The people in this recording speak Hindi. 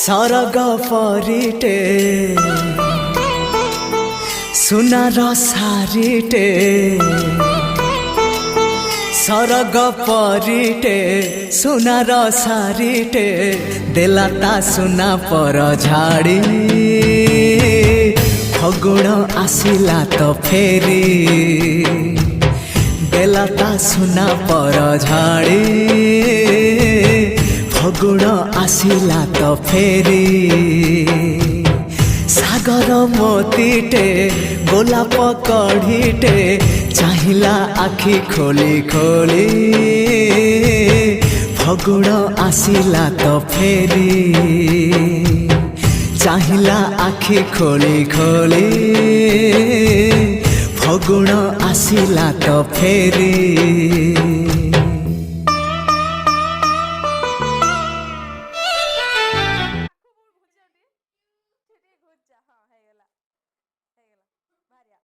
सरग परिटे सुनार सारिटे सरग परिटे सुनार सारिटे देलाता सुना पर झाड़ी फगुण आसिला तो फेरी देलाता सुना पर झाड़ी फगुण आसिला तो फेरी सागर मोतीटे गोलाप कढ़ीटे चाहिला आखि खोली खोली फगुण आसिला तो फेरी चाहिला आखि खोली खोली फगुण आसिला तो फेरी।